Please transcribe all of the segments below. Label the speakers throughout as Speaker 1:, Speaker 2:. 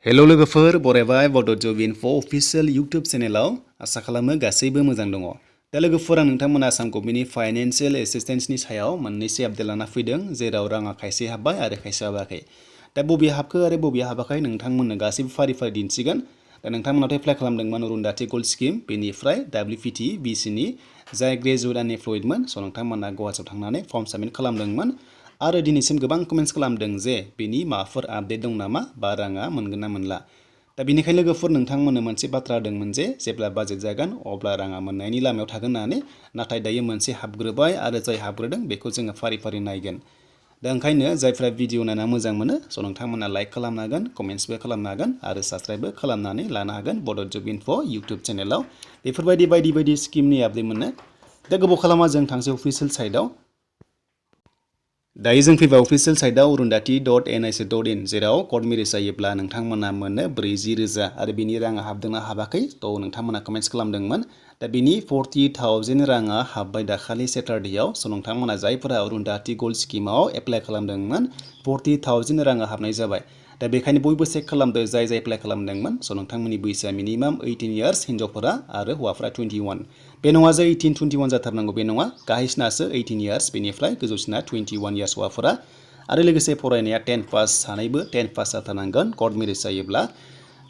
Speaker 1: Hello लोगोफोर बरायबाय बड' जब info अफिशियेल इउट्यूब चेनेलाव आसा खालामो गासैबो मोजां दङ। दा लोगोफोर आं नोंथांमोना आसाम गभर्नमेन्टनि फाइनान्शियेल एसिस्टेन्सनि सायाव मोननैसो आपडेट लाना फैदों जेराव राङा खायसे हाबबाय आरो खायसे हाबाखै। दा बबे हाबखो आरो बबे हाबाखै नोंथांमोननो गासैबो फारि फारि दिन्थिगोन। दा नोंथांमोनाथ' एप्लाइ खालामदोंमोन अरुंधति गोल्ड स्किम बेनिफ्राय WPT&BC नि जाय ग्रेजुवेट आनएमप्लयडमोन स' नोंथांमोना गुवाहाटियाव थांनानै फर्म साबमिट खालामदोंमोन। आरो दिनैसिम गोबां कमेन्ट्स खालामदों जे बेनि माबाफोर आपडेट दं नामा बा राङा मोनगोन ना मोनला। दा बेनिखायनो लोगोफोर नोंथांमोननो मोनसे बाथ्रा होदोंमोन जे जेब्ला बाजेट जागोन अब्ला राङा मोननायनि लामायाव थागोन होननानै, नाथाय दायो मोनसे हाबग्रोबाय आरो जाय हाबग्रोदों बेखौ जोङो फारि फारि नायगोन। दा ओंखायनो जायफ्रा भिडिअ नायना मोजां मोनो स' नोंथांमोना लाइक खालामनो हागोन, कमेन्ट्सबो खालामनो हागोन आरो साबस्क्राइबबो खालामनानै लानो हागोन बड' जब इनफो इउट्यूब चेनेलाव बेफोरबायदि बायदि स्किमनि आपडेट मोनो। दा गोबाव खालामा जों थांसै अफिशियेल साइटआव। दायो जों फैबा अफिशियेल साइटआव arundhati.nic.in जेराव कर्ट मेरिज जायोब्ला नोंथांमोना मोनो 40,000 आरो बिनि राङा हाबदोंना हाबाखै थ' नोंथांमोना कमेन्ट्स खालामदोंमोन। दा बिनि 40,000 राङा हाबबाय दाखालि सेटारडेआव। स' नोंथांमोना जायफोरा अरुंधति गोल्ड स्किमाव एप्लाइ खालामदोंमोन 40,000 राङा हाबनाय जाबाय। दा बेखायनो बयबो चेक खालामदो जाय एप्लाइ खालामदोंमोन स' नोंथांमोननि बैसोआ मिनिमाम 18 इयार्स हिन्जावफोरा आरो हौवाफोरा 21। बे नङा जे 18-21 जाथारनांगौ बे नङा, गाहायसिनासो 18 इयार्स बेनिफ्राय गोजौसिना 21 इयार्स हौवाफोरा आरो लोगोसे फरायनाया 10 पास सानैबो 10 पास जाथारनांगोन कर्ट मेरिज जायोब्ला।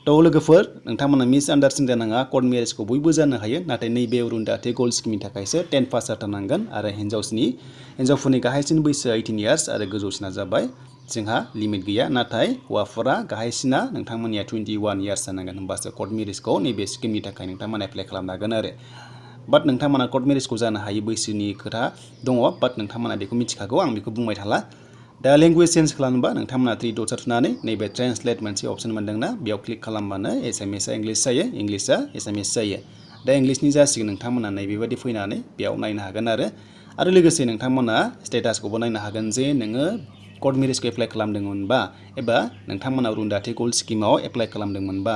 Speaker 1: थ' लोगोफोर नोंथांमोना मिसआन्डारस्टेन्ड जानाङा, कर्ट मेरिजखौ बयबो जानो हायो नाथाय नैबे अरुंधति गोल्ड स्किमनि थाखायसो 10 पास जाथारनांगोन आरो हिन्जावफोरनि गाहायसिन बैसोआ 18 इयार्स आरो गोजौसिना जाबाय जोंहा लिमिट गैया, नाथाय हौवाफोरा गाहायसिना नोंथांमोननिया 21 इयार्स जानांगोन होमबासो कर्ट मेरिजखौ नैबे स्किमनि थाखाय नोंथांमोना एप्लाइ खालामनो हागोन आरो। बाट नोंथांमोना कर्ट मेरिजखौ जानो हायै बैसोनि खोथा दङ, बाट नोंथांमोना बेखौ मिथिखागौ, आं बेखौ बुंबाय थाला। दा लेंगुवेज चेन्ज खालामनोबा नोंथांमोना 3 डट्स थुनानै नैबे ट्रेन्सलेट मोनसे अप्शन मोनदोंना बेयाव क्लिक खालामबानो एसामिसआ इंलिश जायो, इंलिशआ एसामिस जायो। दा इंलिशनि जासिगोन नोंथांमोना नैबेबायदि फैनानै बेयाव नायनो हागोन आरो लोगोसे नोंथांमोना स्टेटासखौबो नायनो हागोन जे नोङो कर्ट मेरिजखौ एप्लाइ खालामदोंमोनबा एबा नोंथांमोना अरुंधति गोल्ड स्किमाव एप्लाइ खालामदोंमोनबा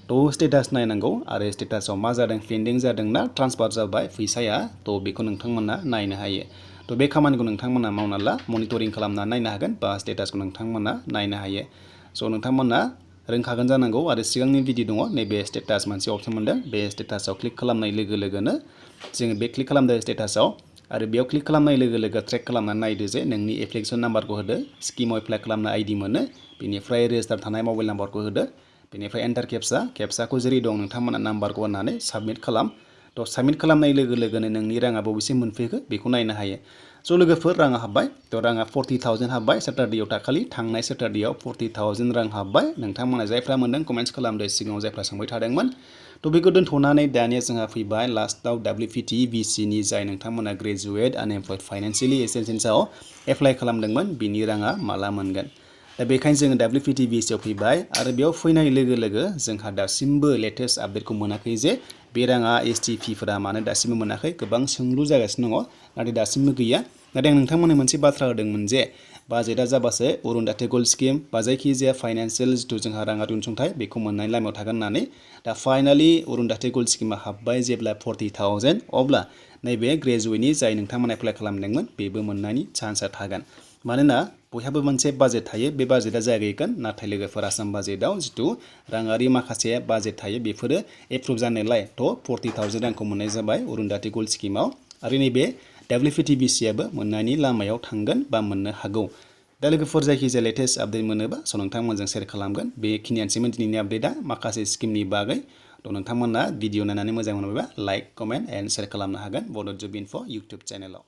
Speaker 1: थ' स्टेटास नायनांगौ आरो स्टेटासाव मा जादों, पेन्डिं जादोंना ट्रान्सफार जाबाय फैसाया, थ' बेखौ नोंथांमोना नायनो हायो। थ' बे खामानिखौ नोंथांमोना मावना ला, मनिटरिं खालामना नायनो हागोन बा स्टेटासखौ नोंथांमोना नायनो हायो। स' नोंथांमोना रोंखागोन जानांगौ आरो सिगांनि भिडिअ दङ नैबे स्टेटास मोनसे अप्शन मोनदों, बे स्टेटासाव क्लिक खालामनाय लोगो लोगोनो जोङो बे क्लिक खालामदो स्टेटासाव आरो बेयाव क्लिक खालामनाय लोगो लोगो ट्रेक खालामनानै नायदो जे नोंनि एप्लिकेसन नाम्बारखौ होदो, स्किमाव एप्लाइ खालामनो आइडि मोनो, बेनिफ्राय रेजिस्टार थानाय मबाइल नाम्बारखौ होदो, बेनिफ्राय एन्टार केप्साखौ जेरै दं नोंथांमोना नाम्बारखौ होनानै साबमिट खालाम। थ' साबमिट खालामनाय लोगो लोगोनो नोंनि राङा बबेसिम मोनफैखो बेखौ नायनो हायो। स' लोगोफोर राङा हाबबाय, थ' राङा 40,000 हाबबाय सेटारडेआव, दाखालि थांनाय सेटारडेआव 40,000 रां हाबबाय। नोंथांमोना जायफ्रा मोनदों कमेन्ट्स खालामदो, सिगाङाव जायफ्रा सोंबाय थादोंमोन। थ' बेखौ दोनथ'नानै दानिया जोंहा फैबाय लास्टआव WPT&BC नि जाय नोंथांमोना ग्रेजुवेट आनएमप्लयड फाइनान्शियेलि एसिस्टेन्सआव एप्लाइ खालामदोंमोन बिनि राङा माला मोनगोन। दा बेखायनो जोङो WPT&BC आव फैबाय आरो बेयाव फैनाय लोगो लोगो जोंहा दासिमबो लेटेस्ट आपडेटखौ मोनाखै जे बे राङा STPफोरा मानो दासिमबो मोनाखै, गोबां सोंलु जागासिनो दङ नाथाय दासिमबो गैया। नाथाय आं नोंथांमोननो मोनसे बाथ्रा होदोंमोन जे बाजेटआ जाबासो अरुंधति गोल्ड स्किम बा जायखिजाया फाइनान्शियेल जिथु जोंहा राङारि अनसुंथाइ बेखौ मोननाय लामायाव थागोन होननानै। दा फाइनालि अरुंधति गोल्ड स्किमा हाबबाय जेब्ला 40,000 अब्ला नैबे ग्रेजुवेटनि जाय नोंथांमोना एप्लाइ खालामदोंमोन बेबो मोननायनि चान्सआ थागोन। मानोना बयहाबो मोनसे बाजेट थायो, बे बाजेटआ जाहैगोन, नाथाय लोगोफोर आसाम बाजेटआव जिथु राङारि माखासे बाजेट थायो बेफोरो एप्रुभ जानायलाय थ' 40,000 रांखौ मोननाय जाबाय अरुंधति गोल्ड स्किमाव आरो नैबे WPT&BC आबो मोननायनि लामायाव थांगोन बा मोननो हागौ। दा लोगोफोर जायखिजाया लेटेस्ट आपडेट मोनोबा स' नोंथांमोनजों शेयार खालामगोन। बेखिनियानोसैमोन दिनैनि आपडेटआ माखासे स्किमनि बागै। थ' नोंथांमोना भिडिअ नायनानै मोजां मोनोबा लाइक, कमेन्ट एन्ड शेयार खालामनो हागोन बड' जब इनफो इउट्यूब चेनेलाव।